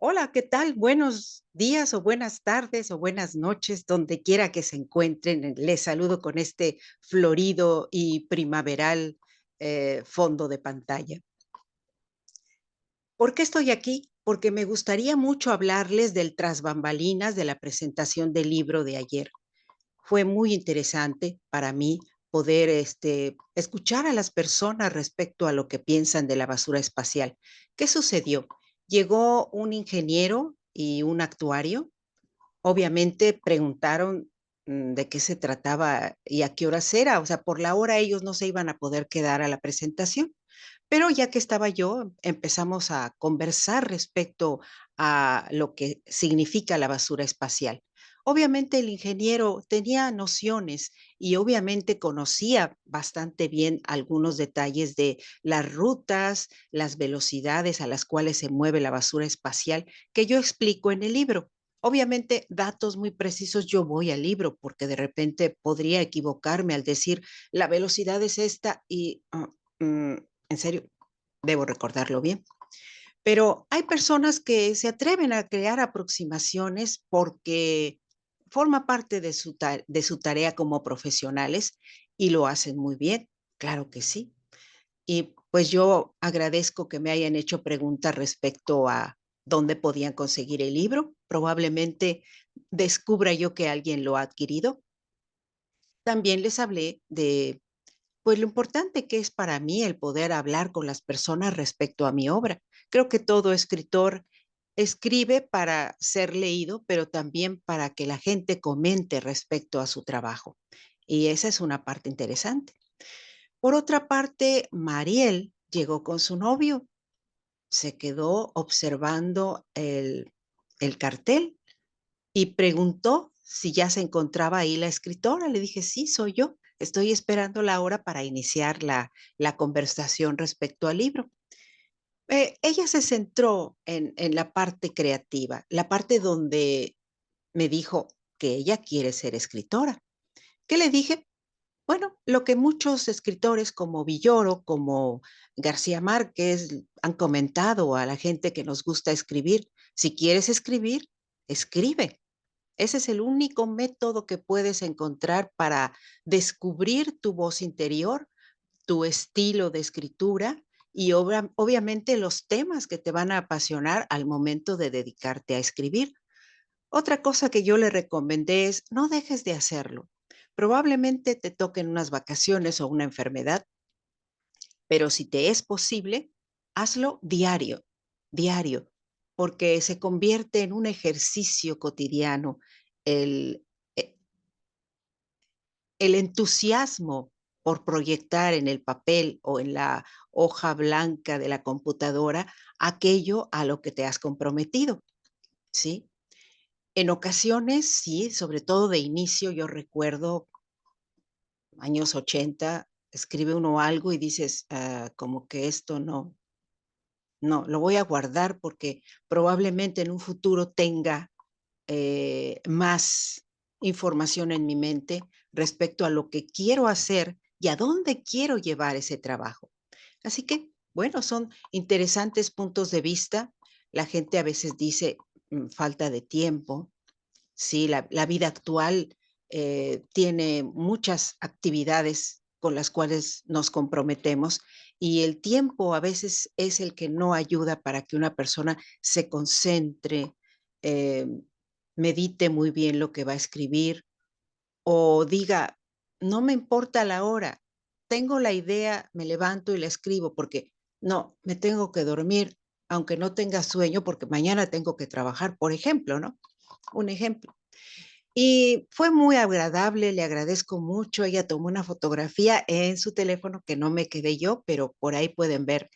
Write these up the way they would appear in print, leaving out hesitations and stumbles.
Hola, ¿qué tal? Buenos días o buenas tardes o buenas noches, donde quiera que se encuentren. Les saludo con este florido y primaveral fondo de pantalla. ¿Por qué estoy aquí? Porque me gustaría mucho hablarles del tras bambalinas de la presentación del libro de ayer. Fue muy interesante para mí poder escuchar a las personas respecto a lo que piensan de la basura espacial. ¿Qué sucedió? Llegó un ingeniero y un actuario. Obviamente preguntaron de qué se trataba y a qué horas era. O sea, por la hora ellos no se iban a poder quedar a la presentación. Pero ya que estaba yo, empezamos a conversar respecto a lo que significa la basura espacial. Obviamente el ingeniero tenía nociones y obviamente conocía bastante bien algunos detalles de las rutas, las velocidades a las cuales se mueve la basura espacial que yo explico en el libro. Obviamente, datos muy precisos yo voy al libro porque de repente podría equivocarme al decir la velocidad es esta y en serio, debo recordarlo bien. Pero hay personas que se atreven a crear aproximaciones porque forma parte de su tarea como profesionales y lo hacen muy bien, claro que sí. Y pues yo agradezco que me hayan hecho preguntas respecto a dónde podían conseguir el libro. Probablemente descubra yo que alguien lo ha adquirido. También les hablé de pues lo importante que es para mí el poder hablar con las personas respecto a mi obra. Creo que todo escritor escribe para ser leído, pero también para que la gente comente respecto a su trabajo. Y esa es una parte interesante. Por otra parte, Mariel llegó con su novio, se quedó observando el cartel y preguntó si ya se encontraba ahí la escritora. Le dije, sí, soy yo. Estoy esperando la hora para iniciar la conversación respecto al libro. Ella se centró en la parte creativa, la parte donde me dijo que ella quiere ser escritora. ¿Qué le dije? Bueno, lo que muchos escritores como Villoro, como García Márquez han comentado a la gente que nos gusta escribir, si quieres escribir, escribe. Ese es el único método que puedes encontrar para descubrir tu voz interior, tu estilo de escritura y obviamente los temas que te van a apasionar al momento de dedicarte a escribir. Otra cosa que yo le recomendé es no dejes de hacerlo. Probablemente te toquen unas vacaciones o una enfermedad, pero si te es posible, hazlo diario, diario, porque se convierte en un ejercicio cotidiano. El, eh, el entusiasmo por proyectar en el papel o en la hoja blanca de la computadora aquello a lo que te has comprometido, ¿sí? En ocasiones, sí, sobre todo de inicio, yo recuerdo años 80, escribe uno algo y dices, como que esto no, lo voy a guardar porque probablemente en un futuro tenga más información en mi mente respecto a lo que quiero hacer y a dónde quiero llevar ese trabajo. Así que, bueno, son interesantes puntos de vista. La gente a veces dice falta de tiempo. Sí, la vida actual tiene muchas actividades con las cuales nos comprometemos y el tiempo a veces es el que no ayuda para que una persona se concentre, eh, medite muy bien lo que va a escribir o diga, no me importa la hora, tengo la idea, me levanto y la escribo porque no, me tengo que dormir aunque no tenga sueño porque mañana tengo que trabajar, por ejemplo, ¿no? Un ejemplo. Y fue muy agradable, le agradezco mucho. Ella tomó una fotografía en su teléfono que no me quedé yo, pero por ahí pueden ver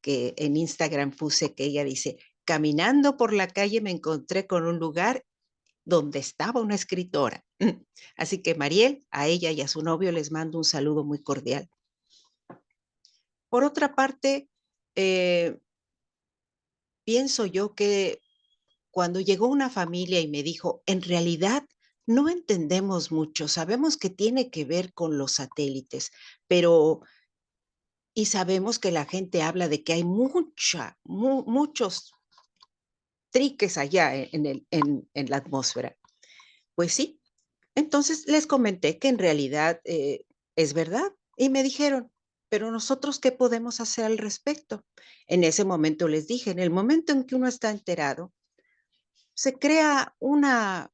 que en Instagram puse que ella dice, caminando por la calle me encontré con un lugar donde estaba una escritora. Así que Mariel, a ella y a su novio les mando un saludo muy cordial. Por otra parte, eh, pienso yo que cuando llegó una familia y me dijo, en realidad no entendemos mucho, sabemos que tiene que ver con los satélites, pero y sabemos que la gente habla de que hay muchos triques allá en la atmósfera. Pues sí, entonces les comenté que en realidad es verdad y me dijeron, pero nosotros, ¿qué podemos hacer al respecto? En ese momento les dije, en el momento en que uno está enterado, se crea una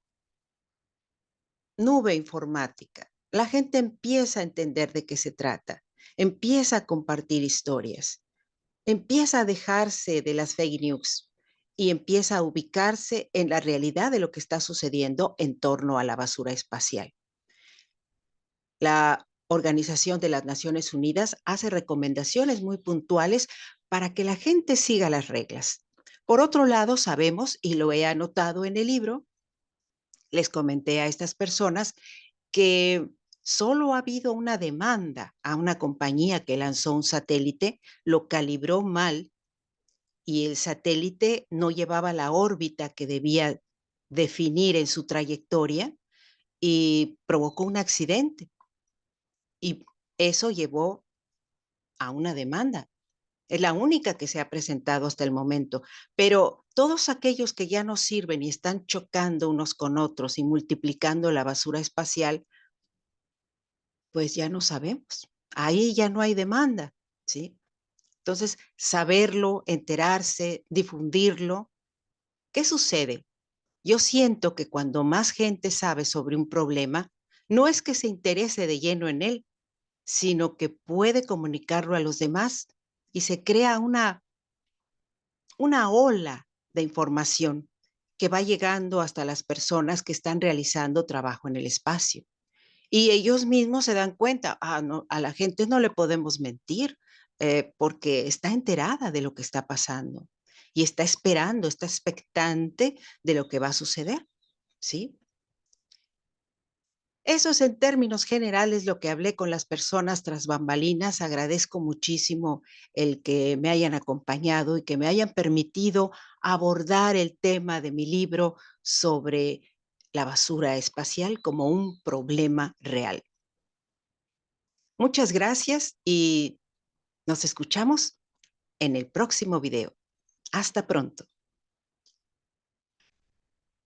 nube informática. La gente empieza a entender de qué se trata, empieza a compartir historias, empieza a dejarse de las fake news y empieza a ubicarse en la realidad de lo que está sucediendo en torno a la basura espacial. La Organización de las Naciones Unidas hace recomendaciones muy puntuales para que la gente siga las reglas. Por otro lado, sabemos, y lo he anotado en el libro, les comenté a estas personas que solo ha habido una demanda a una compañía que lanzó un satélite, lo calibró mal y el satélite no llevaba la órbita que debía definir en su trayectoria y provocó un accidente. Y eso llevó a una demanda. Es la única que se ha presentado hasta el momento, pero todos aquellos que ya no sirven y están chocando unos con otros y multiplicando la basura espacial, pues ya no sabemos. Ahí ya no hay demanda, ¿sí? Entonces, saberlo, enterarse, difundirlo. ¿Qué sucede? Yo siento que cuando más gente sabe sobre un problema, no es que se interese de lleno en él, sino que puede comunicarlo a los demás y se crea una ola de información que va llegando hasta las personas que están realizando trabajo en el espacio. Y ellos mismos se dan cuenta, no, a la gente no le podemos mentir porque está enterada de lo que está pasando y está esperando, está expectante de lo que va a suceder, ¿sí? Eso es en términos generales lo que hablé con las personas tras bambalinas. Agradezco muchísimo el que me hayan acompañado y que me hayan permitido abordar el tema de mi libro sobre la basura espacial como un problema real. Muchas gracias y nos escuchamos en el próximo video. Hasta pronto.